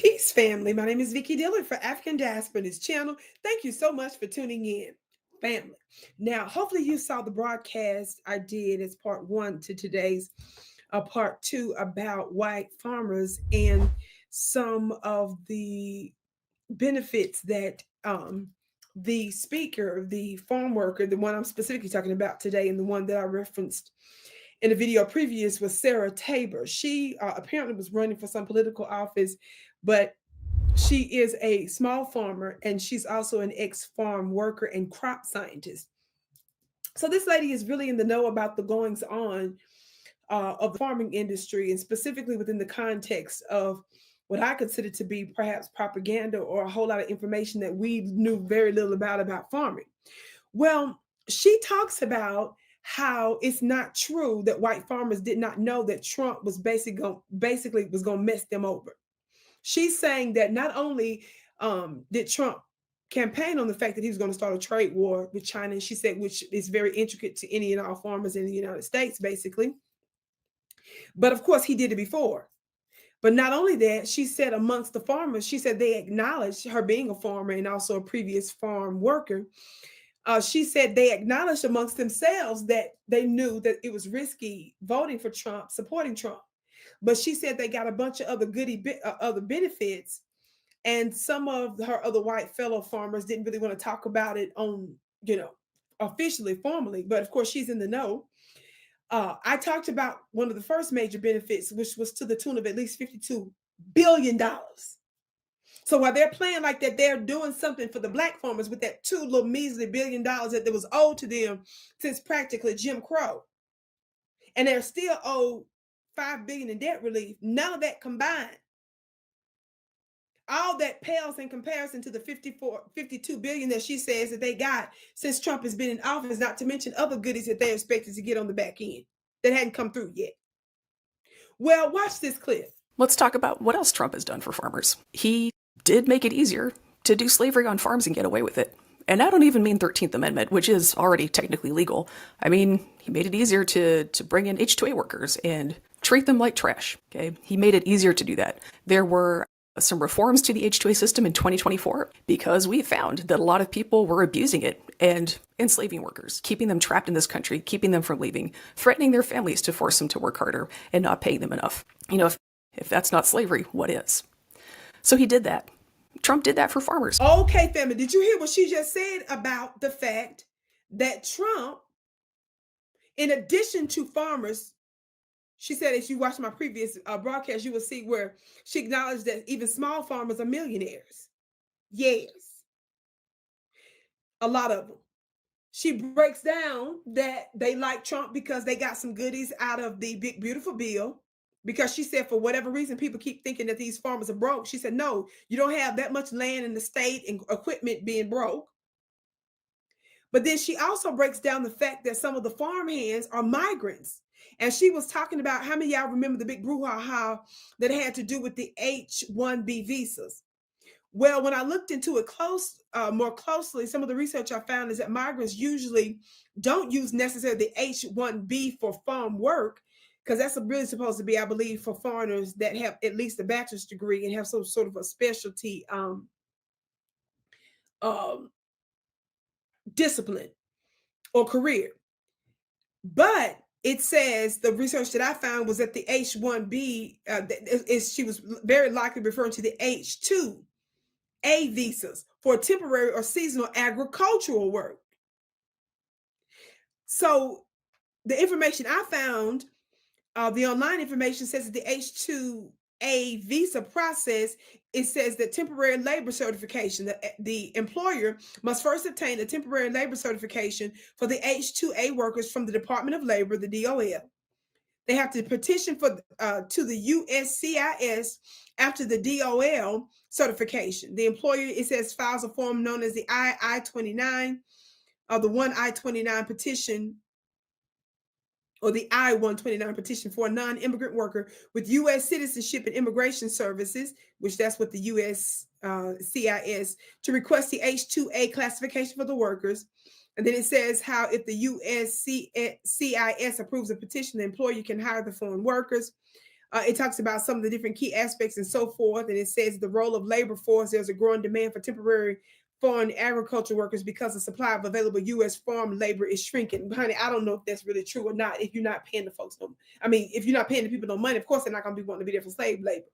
Peace, family. My name is Vicki Dillard for African Diaspora, this channel. Thank you so much for tuning in, family. Now, hopefully you saw the broadcast I did as part one to today's part two about white farmers and some of the benefits that the speaker, the farm worker, the one I'm specifically talking about today, and the one that I referenced in the video previous was Sarah Tabor. She apparently was running for some political office, but she is a small farmer and she's also an ex-farm worker and crop scientist. So this lady is really in the know about the goings on of the farming industry, and specifically within the context of what I consider to be perhaps propaganda or a whole lot of information that we knew very little about farming. Well, she talks about how it's not true that white farmers did not know that Trump was basically was going to mess them over. She's saying that not only did Trump campaign on the fact that he was going to start a trade war with China, and she said, which is very intricate to any and all farmers in the United States, basically. But of course, he did it before. But not only that, she said amongst the farmers, she said they acknowledged her being a farmer and also a previous farm worker. She said they acknowledged amongst themselves that they knew that it was risky voting for Trump, supporting Trump. But she said they got a bunch of other benefits, and some of her other white fellow farmers didn't really want to talk about it on, officially, formally. But of course, she's in the know. I talked about one of the first major benefits, which was to the tune of at least $52 billion. So while they're playing like that, they're doing something for the black farmers with that two little measly $1 billion that was owed to them since practically Jim Crow. And they're still owed $5 billion in debt relief. None of that combined. All that pales in comparison to the $52 billion that she says that they got since Trump has been in office, not to mention other goodies that they're expected to get on the back end that hadn't come through yet. Well, watch this clip. Let's talk about what else Trump has done for farmers. He did make it easier to do slavery on farms and get away with it. And I don't even mean 13th Amendment, which is already technically legal. I mean, he made it easier to bring in H-2A workers and treat them like trash. Okay, he made it easier to do that. There were some reforms to the H-2A system in 2024 because we found that a lot of people were abusing it and enslaving workers, keeping them trapped in this country, keeping them from leaving, threatening their families to force them to work harder and not paying them enough. If that's not slavery, what is? So he did that. Trump did that for farmers. Okay, family, did you hear what she just said about the fact that Trump, in addition to farmers, she said, if you watch my previous broadcast, you will see where she acknowledged that even small farmers are millionaires. Yes. A lot of them. She breaks down that they like Trump because they got some goodies out of the big, beautiful bill. Because she said, for whatever reason, people keep thinking that these farmers are broke. She said, no, you don't have that much land in the state and equipment being broke. But then she also breaks down the fact that some of the farm hands are migrants. And she was talking about, how many of y'all remember the big brouhaha that had to do with the H-1B visas? Well, when I looked into it more closely, some of the research I found is that migrants usually don't use necessarily the H-1B for farm work, because that's really supposed to be, I believe, for foreigners that have at least a bachelor's degree and have some sort of a specialty discipline or career. But it says, the research that I found was that the H-1B, she was very likely referring to the H-2A visas for temporary or seasonal agricultural work. So the information I found, the online information says that the H-2A visa process, it says that temporary labor certification, the employer must first obtain a temporary labor certification for the H-2A workers from the Department of Labor, the DOL. They have to petition to the USCIS after the DOL certification. The employer, it says, files a form known as the I-29, or the I-29 petition, or the I-129 petition for a non-immigrant worker with U.S. citizenship and immigration services, which that's what the USCIS, to request the H-2A classification for the workers. And then it says how if the USCIS approves a petition, the employer can hire the foreign workers. It talks about some of the different key aspects and so forth. And it says the role of labor force, there's a growing demand for temporary foreign agriculture workers because the supply of available U.S. farm labor is shrinking. Honey, I don't know if that's really true or not. If you're not paying the folks no, I mean, if you're not paying the people no money, of course they're not going to be wanting to be there for slave labor.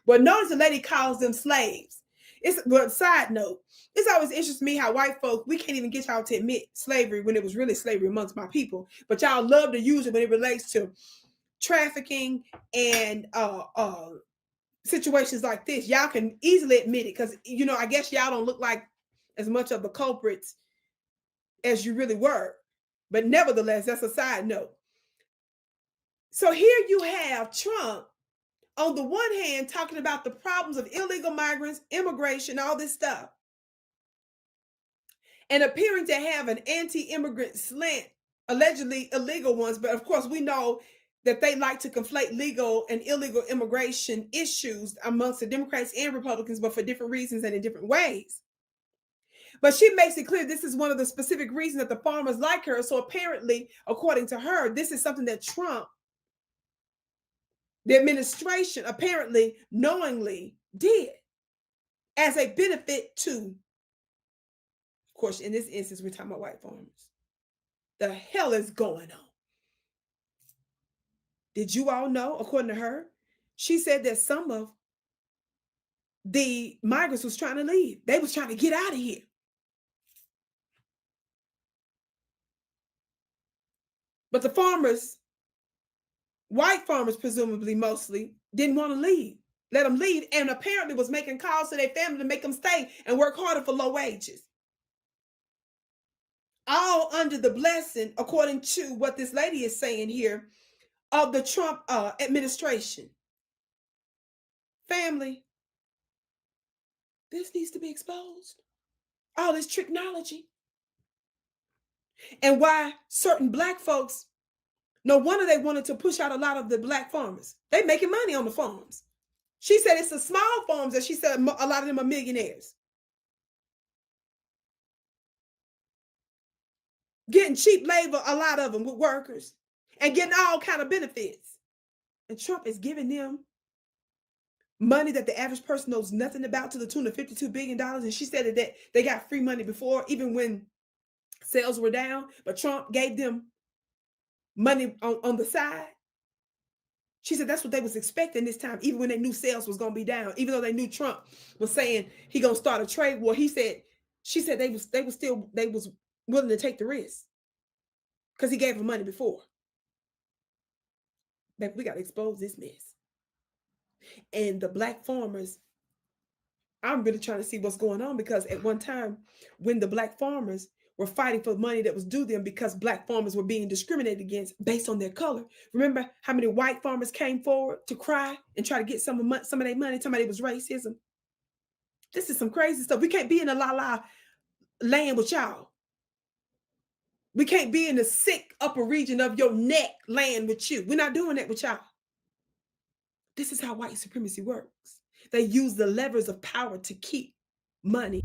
But notice the lady calls them slaves. But side note, it's always interests me how white folk, we can't even get y'all to admit slavery when it was really slavery amongst my people. But y'all love to use it when it relates to trafficking and situations like this. Y'all can easily admit it because, you know, I guess y'all don't look like as much of the culprits as you really were. But nevertheless, that's a side note. So here you have Trump on the one hand talking about the problems of illegal migrants, immigration, all this stuff, and appearing to have an anti-immigrant slant, allegedly illegal ones. But of course, we know that they like to conflate legal and illegal immigration issues amongst the Democrats and Republicans, but for different reasons and in different ways. But she makes it clear this is one of the specific reasons that the farmers like her. So apparently, according to her, this is something that Trump, the administration, apparently knowingly did as a benefit to, of course, in this instance, we're talking about white farmers. The hell is going on? Did you all know, according to her, she said that some of the migrants was trying to leave. They was trying to get out of here. But the farmers, white farmers presumably mostly, didn't want to leave. Let them leave, and apparently was making calls to their family to make them stay and work harder for low wages. All under the blessing, according to what this lady is saying here, of the Trump administration. Family, this needs to be exposed. All this technology. And why certain black folks, no wonder they wanted to push out a lot of the black farmers. They making money on the farms. She said it's the small farms that she said a lot of them are millionaires. Getting cheap labor, a lot of them with workers, and getting all kind of benefits. And Trump is giving them money that the average person knows nothing about, to the tune of $52 billion. And she said that they got free money before, even when sales were down, but Trump gave them money on the side. She said that's what they was expecting this time, even when they knew sales was going to be down, even though they knew Trump was saying he going to start a trade war. She said they was willing to take the risk because he gave them money before. But we got to expose this mess. And the black farmers, I'm really trying to see what's going on, because at one time when the black farmers were fighting for money that was due them because black farmers were being discriminated against based on their color. Remember how many white farmers came forward to cry and try to get some of their money, talking about it was racism? This is some crazy stuff. We can't be in a la-la land with y'all. We can't be in the sick upper region of your neck land with you. We're not doing that with y'all. This is how white supremacy works. They use the levers of power to keep money